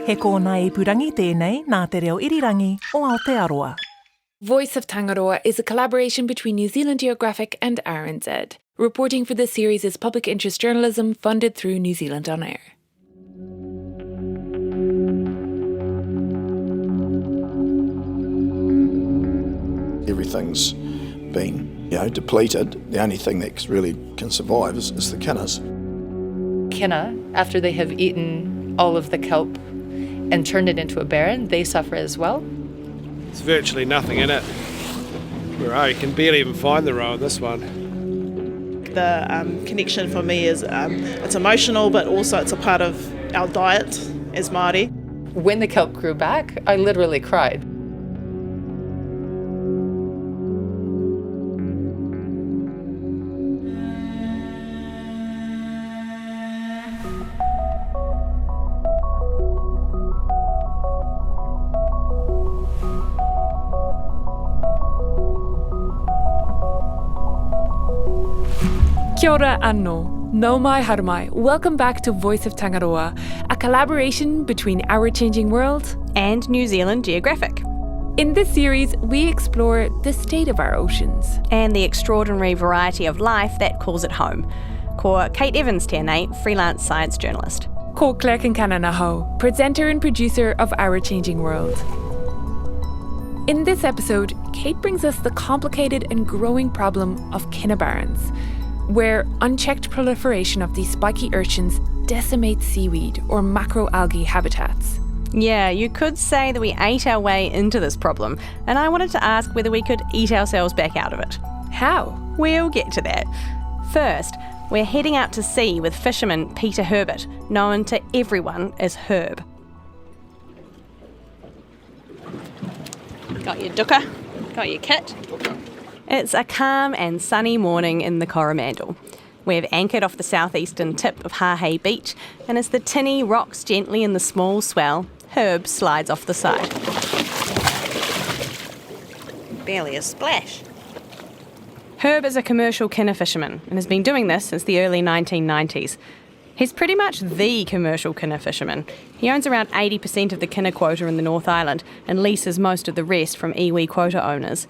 He kōna ipurangi tēnei nā te reo irirangi o Aotearoa. Voice of Tangaroa is a collaboration between New Zealand Geographic and RNZ. Reporting for this series is public interest journalism funded through New Zealand On Air. Everything's been, depleted. The only thing that really can survive is the kinnas. Kina, after they have eaten all of the kelp and turned it into a barren, they suffer as well. There's virtually nothing in it. You can barely even find the roe in this one. The connection for me is it's emotional, but also it's a part of our diet as Māori. When the kelp grew back, I literally cried. Kia ora anō, nau mai haere mai. Welcome back to Voice of Tangaroa, a collaboration between Our Changing World and New Zealand Geographic. In this series, we explore the state of our oceans and the extraordinary variety of life that calls it home. Ko Kate Evans tēnei, freelance science journalist. Ko Claire Kinkana-nomics, presenter and producer of Our Changing World. In this episode, Kate brings us the complicated and growing problem of barrens, where unchecked proliferation of these spiky urchins decimates seaweed or macroalgae habitats. Yeah, you could say that we ate our way into this problem, and I wanted to ask whether we could eat ourselves back out of it. How? We'll get to that. First, we're heading out to sea with fisherman Peter Herbert, known to everyone as Herb. Got your dukkha, got your kit. It's a calm and sunny morning in the Coromandel. We've anchored off the southeastern tip of Hahei Beach, and as the tinny rocks gently in the small swell, Herb slides off the side. Barely a splash. Herb is a commercial kina fisherman and has been doing this since the early 1990s. He's pretty much the commercial kina fisherman. He owns around 80% of the kina quota in the North Island and leases most of the rest from iwi quota owners.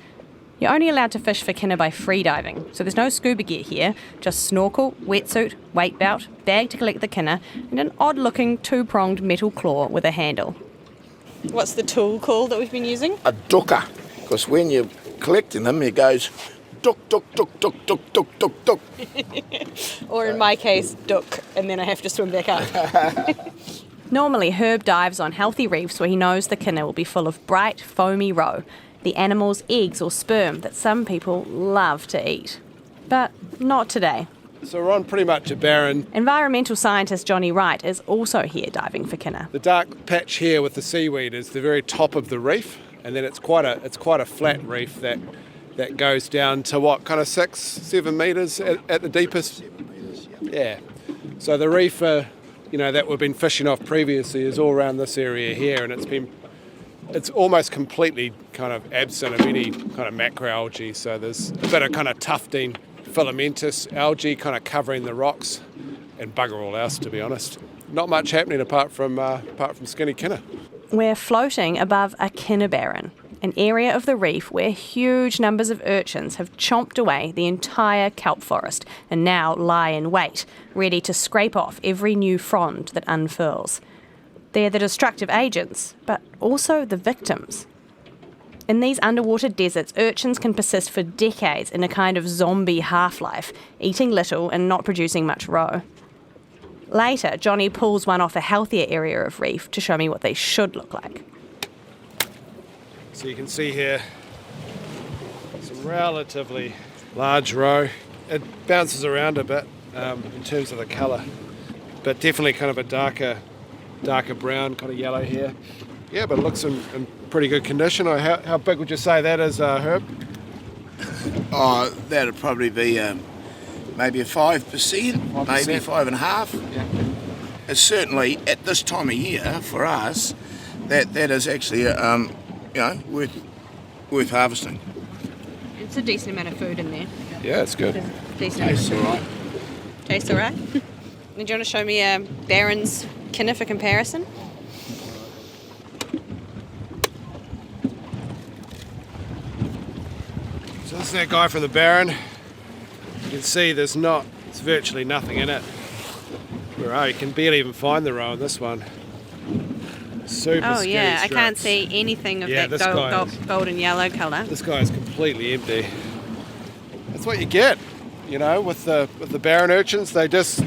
You're only allowed to fish for kina by freediving, so there's no scuba gear here, just snorkel, wetsuit, weight belt, bag to collect the kina, and an odd-looking two-pronged metal claw with a handle. What's the tool called that we've been using? A dukkha, because when you're collecting them, it goes duk, duk, duk, duk, duk, duk, duk, duk. Or in my case, duck, and then I have to swim back up. Normally, Herb dives on healthy reefs where he knows the kina will be full of bright, foamy roe, the animal's eggs or sperm that some people love to eat. But not today. So we're on pretty much a barren. Environmental scientist Johnny Wright is also here diving for kina. The dark patch here with the seaweed is the very top of the reef, and then it's quite a flat reef that goes down to what, kind of 6-7 metres at the deepest? Yeah. So the reef that we've been fishing off previously is all around this area here, and it's almost completely kind of absent of any kind of macroalgae. So there's a bit of kind of tufting filamentous algae kind of covering the rocks and bugger all else, to be honest. Not much happening apart from skinny kina. We're floating above a kina barren, an area of the reef where huge numbers of urchins have chomped away the entire kelp forest and now lie in wait, ready to scrape off every new frond that unfurls. They're the destructive agents, but also the victims. In these underwater deserts, urchins can persist for decades in a kind of zombie half-life, eating little and not producing much roe. Later, Johnny pulls one off a healthier area of reef to show me what they should look like. So you can see here some relatively large roe. It bounces around a bit in terms of the colour, but definitely kind of a darker brown, kind of yellow here. Yeah, but it looks in pretty good condition. How big would you say that is, Herb? Oh, that'd probably be maybe a 5%, maybe 5.5%. Yeah. It's certainly at this time of year for us that is actually worth harvesting. It's a decent amount of food in there. Yeah, it's good. Tastes all right. Tastes all right. Do you want to show me a barrens kina for comparison? So this is that guy from the barren. You can see there's virtually nothing in it. You can barely even find the roe in this one. Super Oh skinny yeah, I can't strips. see anything of Yeah, that this guy is- golden yellow colour. This guy is completely empty. That's what you get, with the barren urchins. They just,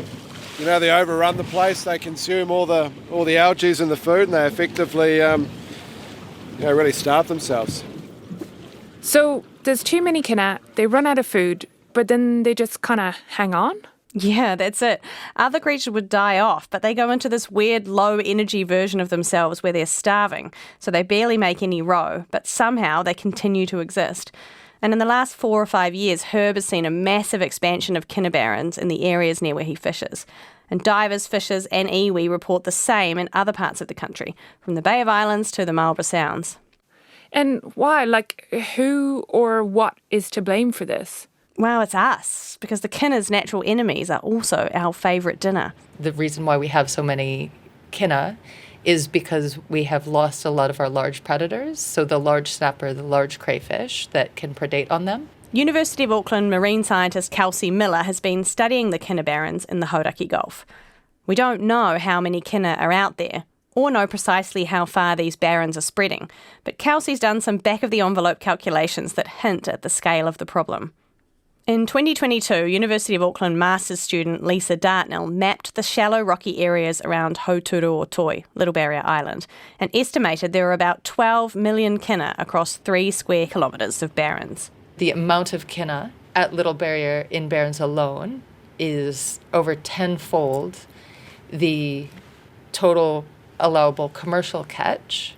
they overrun the place. They consume all the algae in the food, and they effectively, really starve themselves. So there's too many kina, they run out of food, but then they just kind of hang on? Yeah, that's it. Other creatures would die off, but they go into this weird low-energy version of themselves where they're starving, so they barely make any roe, but somehow they continue to exist. And in the last 4 or 5 years, Herb has seen a massive expansion of Kina-barrens in the areas near where he fishes. And divers, fishers and iwi report the same in other parts of the country, from the Bay of Islands to the Marlborough Sounds. And why? Who or what is to blame for this? Well, it's us, because the kina's natural enemies are also our favourite dinner. The reason why we have so many kina is because we have lost a lot of our large predators, so the large snapper, the large crayfish that can predate on them. University of Auckland marine scientist Kelsey Miller has been studying the kina-barrens in the Hauraki Gulf. We don't know how many kina are out there, or know precisely how far these barrens are spreading, but Kelsey's done some back-of-the-envelope calculations that hint at the scale of the problem. In 2022, University of Auckland master's student Lisa Dartnell mapped the shallow rocky areas around Hauturu o Toi, Little Barrier Island, and estimated there were about 12 million kina across 3 square kilometres of barrens. The amount of kina at Little Barrier in barrens alone is over tenfold the total allowable commercial catch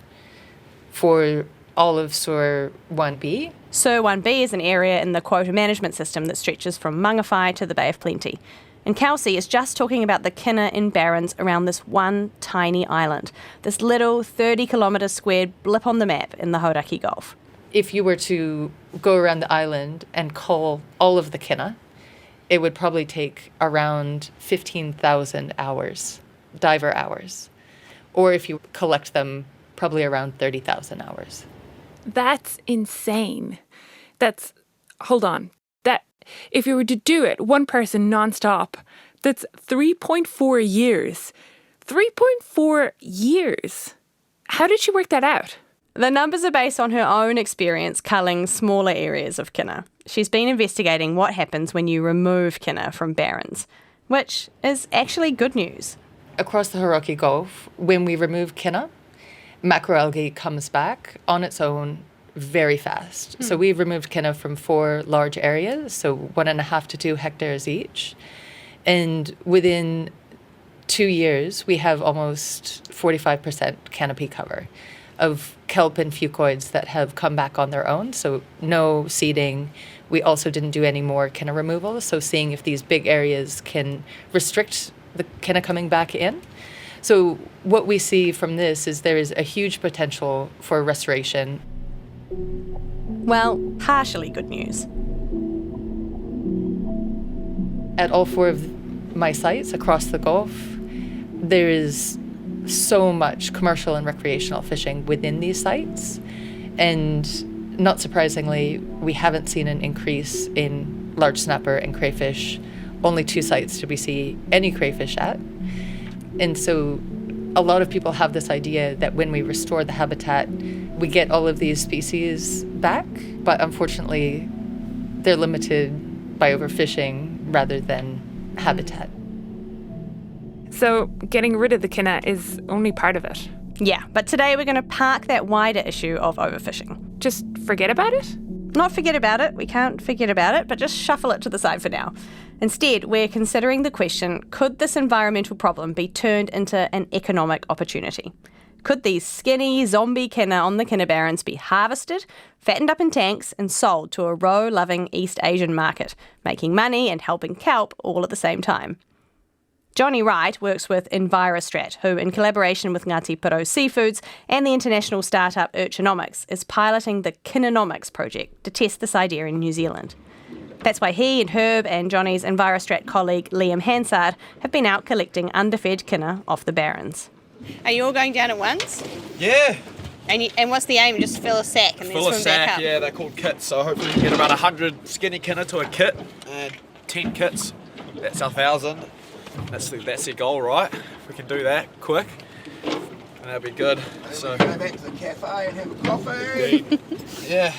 for all of Sur 1B. Sur 1B is an area in the quota management system that stretches from Mangawhai to the Bay of Plenty. And Kelsey is just talking about the kina in barrens around this one tiny island, this little 30-kilometre squared blip on the map in the Hauraki Gulf. If you were to go around the island and cull all of the kina, it would probably take around 15,000 hours, diver hours. Or if you collect them, probably around 30,000 hours. That's insane. Hold on. If you were to do it, one person non-stop, that's 3.4 years. 3.4 years. How did she work that out? The numbers are based on her own experience culling smaller areas of kina. She's been investigating what happens when you remove kina from barrens, which is actually good news. Across the Hauraki Gulf, when we remove kina, macroalgae comes back on its own very fast. So we've removed kina from 4 large areas, so 1.5 to 2 hectares each. And within 2 years, we have almost 45% canopy cover of kelp and fucoids that have come back on their own. So no seeding. We also didn't do any more kina removal. So seeing if these big areas can restrict the kina coming back in. So what we see from this is there is a huge potential for restoration. Well, partially good news. At all 4 of my sites across the Gulf, there is so much commercial and recreational fishing within these sites. And not surprisingly, we haven't seen an increase in large snapper and crayfish. Only 2 sites did we see any crayfish at. And so a lot of people have this idea that when we restore the habitat, we get all of these species back. But unfortunately, they're limited by overfishing rather than habitat. So getting rid of the kina is only part of it. Yeah, but today we're going to park that wider issue of overfishing. Just forget about it? Not forget about it, we can't forget about it, but just shuffle it to the side for now. Instead, we're considering the question, could this environmental problem be turned into an economic opportunity? Could these skinny zombie kina on the kina-barrens be harvested, fattened up in tanks and sold to a roe-loving East Asian market, making money and helping kelp all at the same time? Johnny Wright works with Envirostrat, who, in collaboration with Ngāti Porou Seafoods and the international startup Kina-nomics, is piloting the Kina-nomics project to test this idea in New Zealand. That's why he and Herb and Johnny's Envirostrat colleague Liam Hansard have been out collecting underfed kina off the barrens. Are you all going down at once? Yeah, And what's the aim? Just fill a sack and then swim back up? Yeah, they're called kits. So hopefully we can get about 100 skinny kina to a kit and 10 kits. That's 1,000. That's the goal, right? If we can do that quick, and that'd be good. So Go back to the cafe and have a coffee. yeah.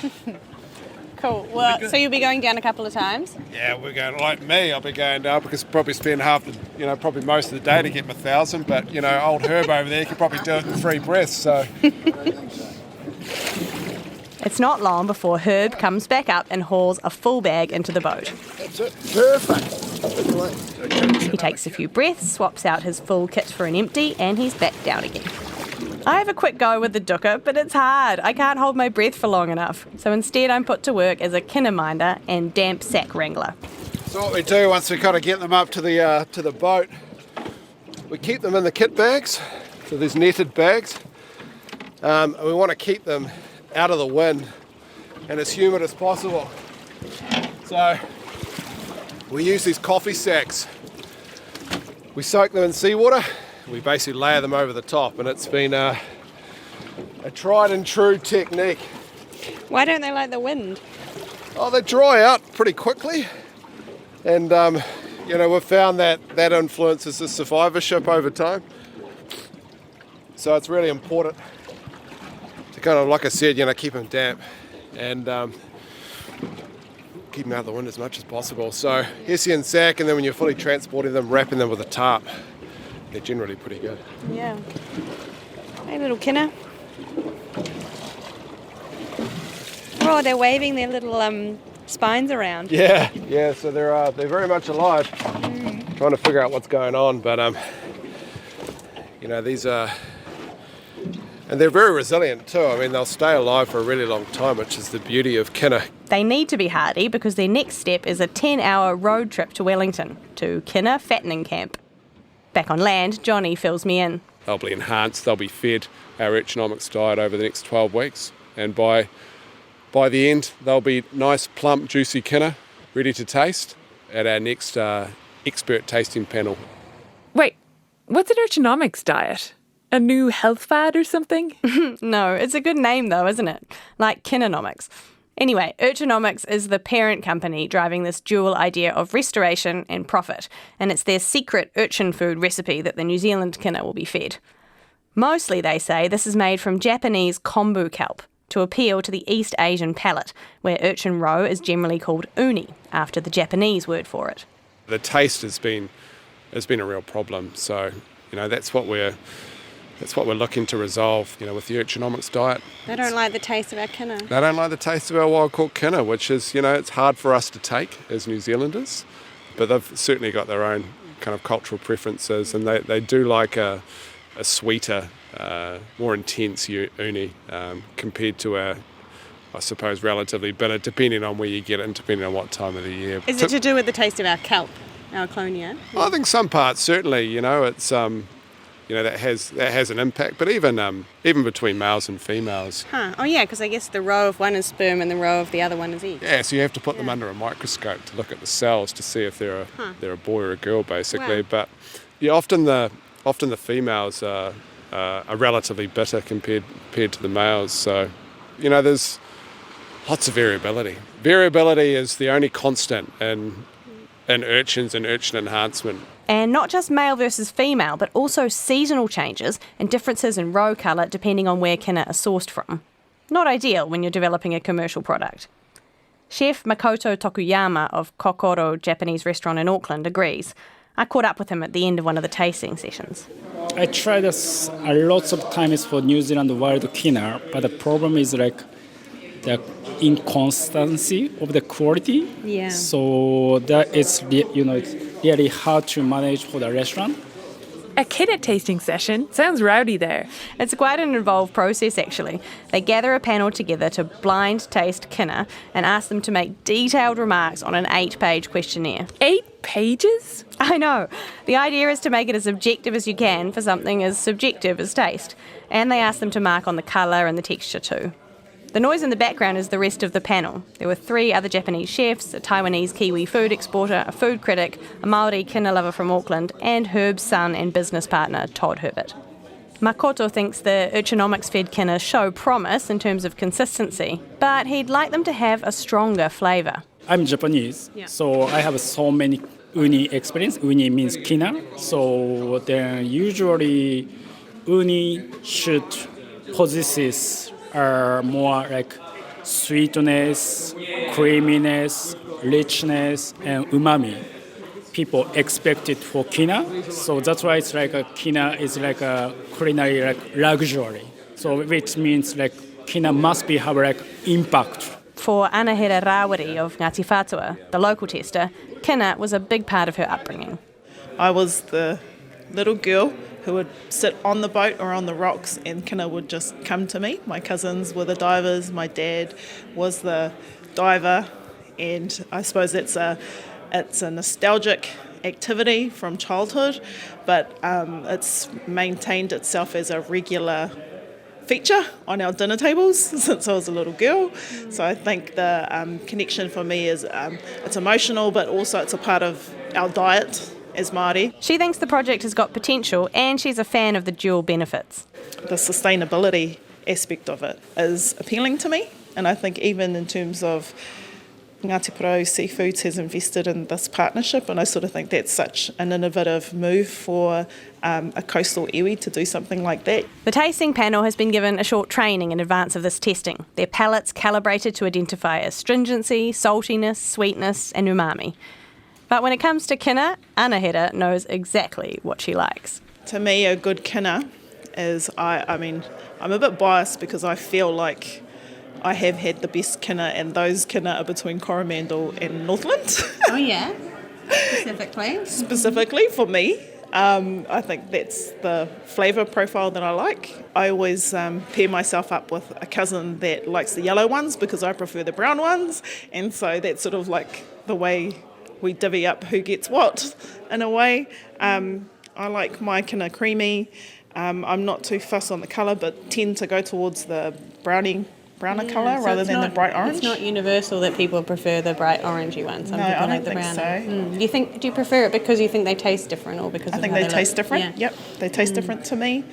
Cool. Well, so you'll be going down a couple of times? Yeah, we're going, like me, I'll be going down because probably spend probably most of the day to get my 1,000, but, old Herb over there could probably do it in 3 breaths, so. It's not long before Herb comes back up and hauls a full bag into the boat. That's it. Perfect. He takes a few breaths, swaps out his full kit for an empty, and he's back down again. I have a quick go with the dukkha, but it's hard. I can't hold my breath for long enough. So instead I'm put to work as a kina minder and damp sack wrangler. So what we do once we kind of get them up to the boat, we keep them in the kit bags, so these netted bags. And we want to keep them out of the wind and as humid as possible. So we use these coffee sacks. We soak them in seawater. We basically layer them over the top, and it's been a tried and true technique. Why don't they like the wind? Oh, they dry out pretty quickly, and we've found that influences the survivorship over time. So it's really important to kind of, like I said, keep them damp and keep them out of the wind as much as possible. So hessian sack, and then when you're fully transporting them, wrapping them with a tarp. They're generally pretty good. Yeah. Hey, little kina. Oh, they're waving their little spines around. Yeah. So they're very much alive. Trying to figure out what's going on, but these are, and they're very resilient too. I mean, they'll stay alive for a really long time, which is the beauty of kina. They need to be hardy because their next step is a 10-hour road trip to Wellington, to Kina Fattening Camp. Back on land, Johnny fills me in. They'll be enhanced, they'll be fed our Kina-nomics diet over the next 12 weeks, and by the end they'll be nice, plump, juicy kina, ready to taste at our next expert tasting panel. Wait, what's an urchins diet? A new health fad or something? No, it's a good name though, isn't it? Like Kina-nomics. Anyway, Urchins is the parent company driving this dual idea of restoration and profit, and it's their secret urchin food recipe that the New Zealand kina will be fed. Mostly, they say, this is made from Japanese kombu kelp to appeal to the East Asian palate, where urchin roe is generally called uni, after the Japanese word for it. The taste has been a real problem, so that's what we're looking to resolve, with the Urchins diet. They don't like the taste of our kina. They don't like the taste of our wild-caught kina, which is, it's hard for us to take as New Zealanders, but they've certainly got their own kind of cultural preferences, and they do like a sweeter, more intense uni compared to our, I suppose, relatively bitter, depending on where you get it and depending on what time of the year. Is it to do with the taste of our kelp, our clonia? I think some parts, certainly, it's... that has an impact, but even between males and females. Huh. Oh yeah, because I guess the row of one is sperm and the row of the other one is egg. Yeah, so you have to put them under a microscope to look at the cells to see if they're a boy or a girl, basically. Wow. But often the females are relatively bitter compared to the males. So there's lots of variability. Variability is the only constant in urchins and urchin enhancement. And not just male versus female, but also seasonal changes and differences in roe colour depending on where kina are sourced from. Not ideal when you're developing a commercial product. Chef Makoto Tokuyama of Kokoro Japanese restaurant in Auckland agrees. I caught up with him at the end of one of the tasting sessions. I tried this a lot of times for New Zealand wild kina, but the problem is the inconsistency of the quality. Yeah. So that it's really hard to manage for the restaurant. A kina tasting session? Sounds rowdy there. It's quite an involved process, actually. They gather a panel together to blind taste kina and ask them to make detailed remarks on an 8-page questionnaire. 8 pages? I know. The idea is to make it as objective as you can for something as subjective as taste. And they ask them to mark on the colour and the texture too. The noise in the background is the rest of the panel. There were 3 other Japanese chefs, a Taiwanese Kiwi food exporter, a food critic, a Māori kina lover from Auckland, and Herb's son and business partner, Todd Herbert. Makoto thinks the urchinomics-fed kina show promise in terms of consistency, but he'd like them to have a stronger flavour. I'm Japanese, so I have so many uni experience. Uni means kina. So then usually uni should possess more like sweetness, creaminess, richness, and umami. People expect it for kina, so that's why it's like a kina is like a culinary like luxury. So which means like kina must be have like impact. For Anahera Rawari of Ngāti Whātua, the local tester, kina was a big part of her upbringing. I was the little girl who would sit on the boat or on the rocks and kina would just come to me. My cousins were the divers, my dad was the diver, and I suppose it's a nostalgic activity from childhood, but it's maintained itself as a regular feature on our dinner tables since I was a little girl. So I think the connection for me is it's emotional, but also it's a part of our diet as Māori. She thinks the project has got potential and she's a fan of the dual benefits. The sustainability aspect of it is appealing to me, and I think even in terms of Ngāti Porou Seafoods has invested in this partnership, and I sort of think that's such an innovative move for a coastal iwi to do something like that. The tasting panel has been given a short training in advance of this testing. Their palates calibrated to identify astringency, saltiness, sweetness and umami. But when it comes to kina, Anahera knows exactly what she likes. To me, a good kina is, I mean, I'm a bit biased because I feel like I have had the best kina, and those kina are between Coromandel and Northland. Oh yeah, specifically? Specifically for me. I think that's the flavour profile that I like. I always pair myself up with a cousin that likes the yellow ones because I prefer the brown ones, and so that's sort of like the way we divvy up who gets what in a way. I like my kina creamy. I'm not too fussed on the colour, but tend to go towards the browner colour so rather than the bright orange. It's not universal that people prefer the bright orangey ones. Some No, people I like don't the think browner. so. Do you prefer it because you think they taste different, or because I of think how they taste look? different. Yeah. Yep, they taste different to me.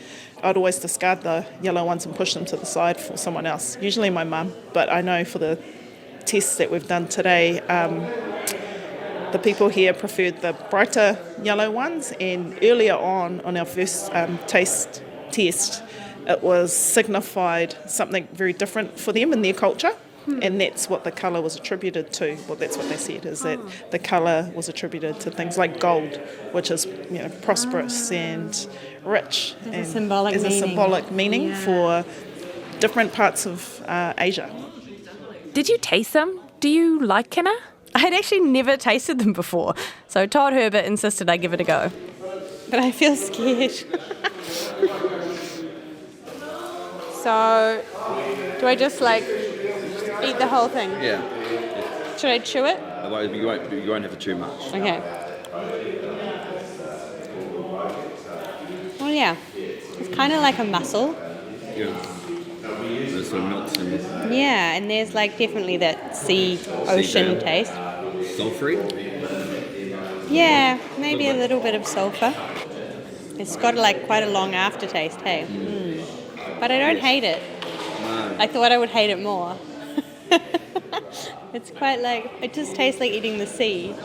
I'd always discard the yellow ones and push them to the side for someone else, usually my mum. But I know for the tests that we've done today, the people here preferred the brighter yellow ones, and earlier on our first taste test, it was signified something very different for them in their culture, and that's what the colour was attributed to. Well, that's what they said, is that the colour was attributed to things like gold, which is prosperous and rich, As a symbolic meaning for different parts of Asia. Did you taste them? Do you like kina? I had actually never tasted them before, so Todd Herbert insisted I give it a go. But I feel scared. So, do I just eat the whole thing? Yeah. Should I chew it? Otherwise, you won't have to too much. Okay. Oh yeah, it's kind of like a mussel. Yeah. There's sort of milk and Yeah, and there's definitely that ocean taste. sulfury. Yeah, maybe a little bit of sulphur. It's got quite a long aftertaste, hey? But I don't hate it. No. I thought I would hate it more. It's quite it just tastes like eating the sea.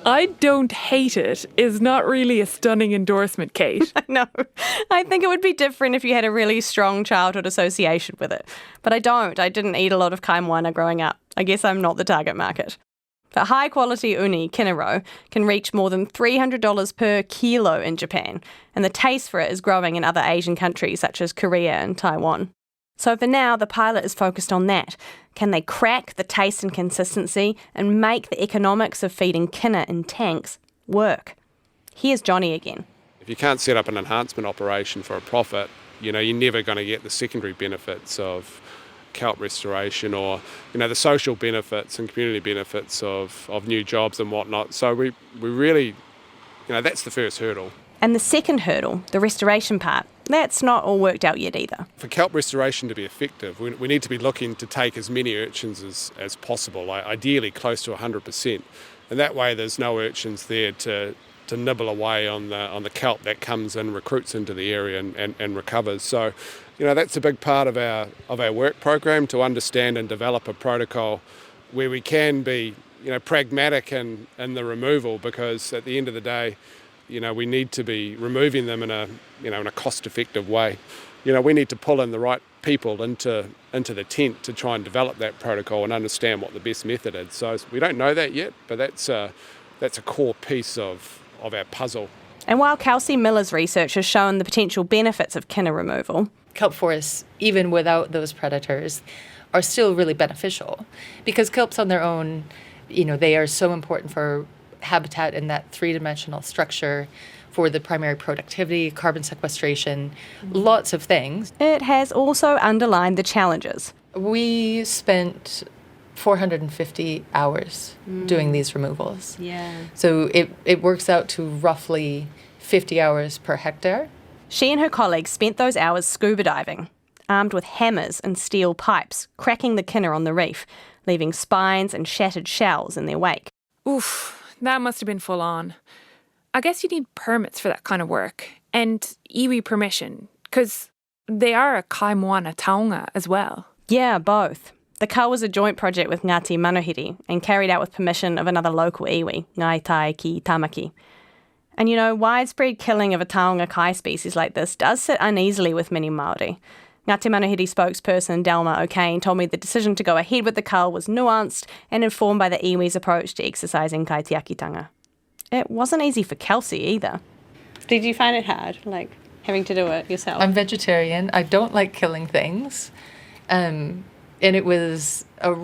I don't hate it is not really a stunning endorsement, Kate. No, I think it would be different if you had a really strong childhood association with it. But I don't. I didn't eat a lot of kaimoana growing up. I guess I'm not the target market. But high-quality uni, kinaro, can reach more than $300 per kilo in Japan, and the taste for it is growing in other Asian countries such as Korea and Taiwan. So for now, the pilot is focused on that. Can they crack the taste and consistency and make the economics of feeding kina in tanks work? Here's Johnny again. If you can't set up an enhancement operation for a profit, you're never going to get the secondary benefits of kelp restoration or the social benefits and community benefits of new jobs and whatnot. So we really, that's the first hurdle. And the second hurdle, the restoration part, that's not all worked out yet either. For kelp restoration to be effective, we need to be looking to take as many urchins as possible, ideally close to 100%. And that way there's no urchins there to to nibble away on the kelp that comes and recruits into the area and recovers. So, that's a big part of our work program, to understand and develop a protocol where we can be, pragmatic in the removal, because at the end of the day, we need to be removing them in a cost-effective way. We need to pull in the right people into the tent to try and develop that protocol and understand what the best method is. So we don't know that yet, but that's a core piece of our puzzle. And while Kelsey Miller's research has shown the potential benefits of Kina removal, kelp forests, even without those predators, are still really beneficial, because kelps on their own, they are so important for habitat in that three-dimensional structure, for the primary productivity, carbon sequestration, lots of things. it has also underlined the challenges. We spent 450 hours doing these removals. Yeah. So it works out to roughly 50 hours per hectare. She and her colleagues spent those hours scuba diving, armed with hammers and steel pipes, cracking the Kina on the reef, leaving spines and shattered shells in their wake. Oof, that must have been full on. I guess you need permits for that kind of work, and iwi permission, because they are a kai moana taonga as well. Yeah, both. The ka was a joint project with Ngāti Manuhiri and carried out with permission of another local iwi, Ngai Tai ki Tamaki. And widespread killing of a taonga kai species like this does sit uneasily with many Māori. Ngāti Manuhiri spokesperson Delma O'Kane told me the decision to go ahead with the cull was nuanced and informed by the iwi's approach to exercising kaitiakitanga. It wasn't easy for Kelsey either. Did you find it hard, like having to do it yourself? I'm vegetarian. I don't like killing things. And it was for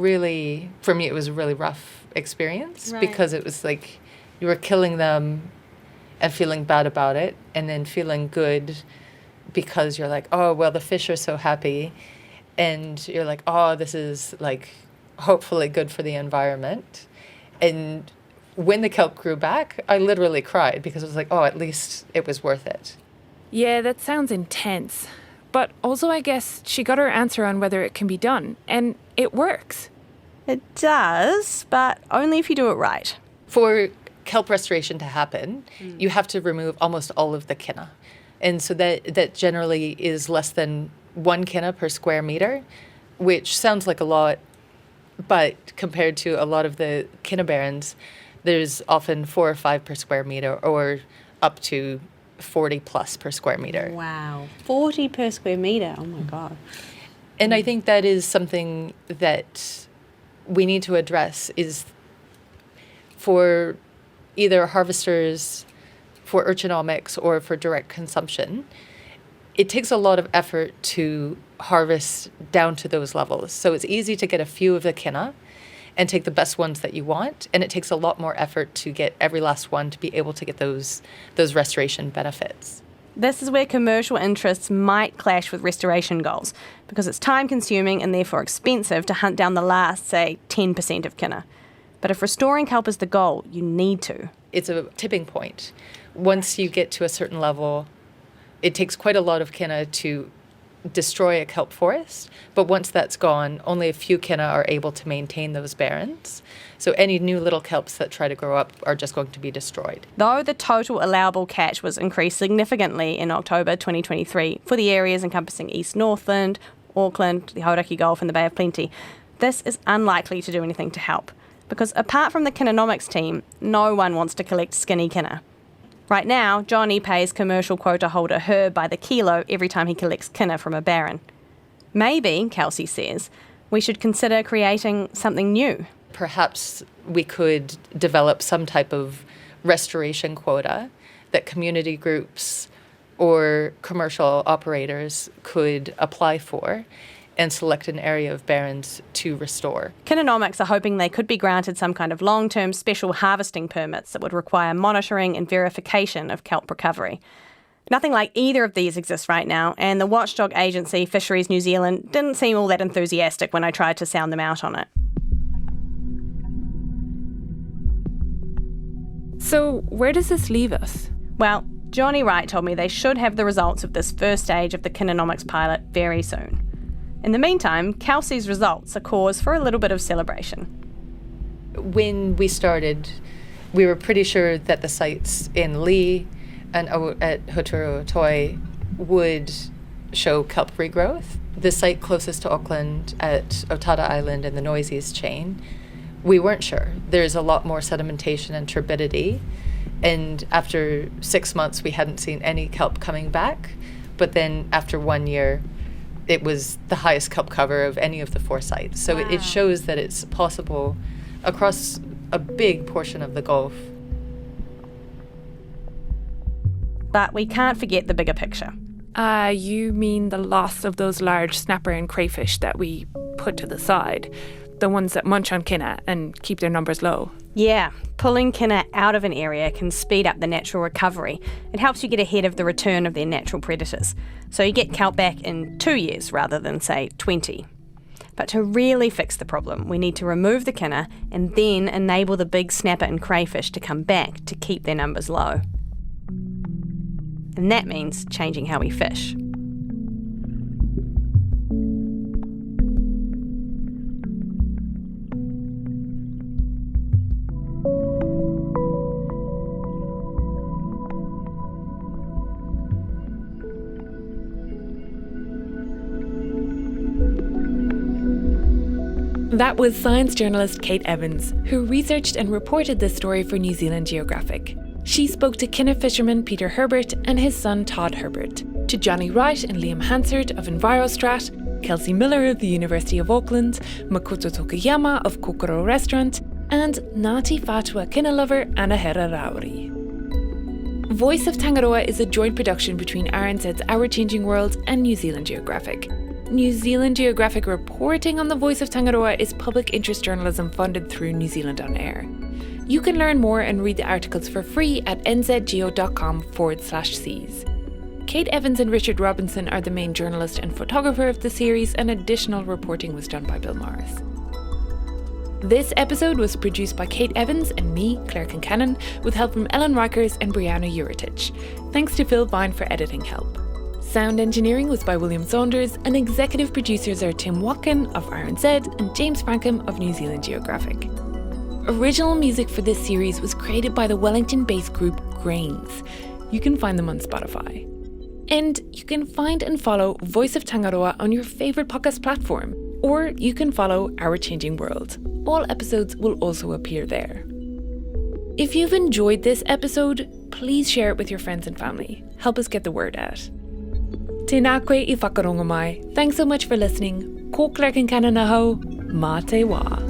me, it was a really rough experience, Right. because it was like you were killing them and feeling bad about it, and then feeling good because you're like, oh, well, the fish are so happy. And you're like, oh, this is like hopefully good for the environment. And when the kelp grew back, I literally cried, because I was like, oh, at least it was worth it. Yeah, that sounds intense. But also, I guess she got her answer on whether it can be done, and it works. It does, but only if you do it right. For kelp restoration to happen, you have to remove almost all of the Kina. And so that generally is less than 1 Kina per square metre, which sounds like a lot, but compared to a lot of the Kina barrens, there's often 4 or 5 per square metre, or up to 40 plus per square metre. Wow. 40 per square metre, oh my God. And I think that is something that we need to address, is for either harvesters, for urchinomics, or for direct consumption. It takes a lot of effort to harvest down to those levels. So it's easy to get a few of the Kina and take the best ones that you want, and it takes a lot more effort to get every last one to be able to get those restoration benefits. This is where commercial interests might clash with restoration goals, because it's time-consuming and therefore expensive to hunt down the last, say, 10% of Kina. But if restoring kelp is the goal, you need to. It's a tipping point. Once you get to a certain level, it takes quite a lot of Kina to destroy a kelp forest, but once that's gone, only a few Kina are able to maintain those barrens. So any new little kelps that try to grow up are just going to be destroyed. Though the total allowable catch was increased significantly in October 2023 for the areas encompassing East Northland, Auckland, the Hauraki Gulf and the Bay of Plenty, this is unlikely to do anything to help, because apart from the Kina-nomics team, no one wants to collect skinny Kina. Right now, Johnny pays commercial quota holder Herb by the kilo every time he collects Kina from a barren. Maybe, Kelsey says, we should consider creating something new. Perhaps we could develop some type of restoration quota that community groups or commercial operators could apply for and select an area of barrens to restore. Kina-nomics are hoping they could be granted some kind of long-term special harvesting permits that would require monitoring and verification of kelp recovery. Nothing like either of these exists right now, and the watchdog agency Fisheries New Zealand didn't seem all that enthusiastic when I tried to sound them out on it. So where does this leave us? Well, Johnny Wright told me they should have the results of this first stage of the Kina-nomics pilot very soon. In the meantime, Kelsey's results are cause for a little bit of celebration. When we started we were pretty sure that the sites in Lee and at Huturuatoi would show kelp regrowth. The site closest to Auckland at Otada Island in the Noisies chain, we weren't sure. There's a lot more sedimentation and turbidity, and after 6 months we hadn't seen any kelp coming back, but then after 1 year it was the highest kelp cover of any of the 4 sites. So it shows that it's possible across a big portion of the Gulf. But we can't forget the bigger picture. You mean the loss of those large snapper and crayfish that we put to the side? The ones that munch on kina and keep their numbers low? Yeah, pulling kina out of an area can speed up the natural recovery. It helps you get ahead of the return of their natural predators. So you get kelp back in 2 years rather than, say, 20. But to really fix the problem, we need to remove the kina and then enable the big snapper and crayfish to come back to keep their numbers low. And that means changing how we fish. That was science journalist Kate Evans, who researched and reported this story for New Zealand Geographic. She spoke to Kina fisherman Peter Herbert and his son Todd Herbert, to Johnny Wright and Liam Hansard of EnviroStrat, Kelsey Miller of the University of Auckland, Makoto Tokuyama of Kokoro Restaurant, and Ngāti Whātua Kina lover Anahera Rauri. Voice of Tangaroa is a joint production between RNZ's Our Changing World and New Zealand Geographic. New Zealand Geographic reporting on the Voice of Tangaroa is public interest journalism funded through New Zealand On Air. You can learn more and read the articles for free at nzgeo.com/seas. Kate Evans and Richard Robinson are the main journalist and photographer of the series, and additional reporting was done by Bill Morris. This episode was produced by Kate Evans and me, Claire Kincannon, with help from Ellen Rikers and Brianna Uritich. Thanks to Phil Vine for editing help. Sound engineering was by William Saunders, and executive producers are Tim Watkin of RNZ and James Frankham of New Zealand Geographic. Original music for this series was created by the Wellington-based group Grains. You can find them on Spotify. And you can find and follow Voice of Tangaroa on your favourite podcast platform, or you can follow Our Changing World. All episodes will also appear there. If you've enjoyed this episode, please share it with your friends and family. Help us get the word out. Tēnā koe I whakarongo mai. Thanks so much for listening. Ko Claire Kincannon aho. Mā te wā.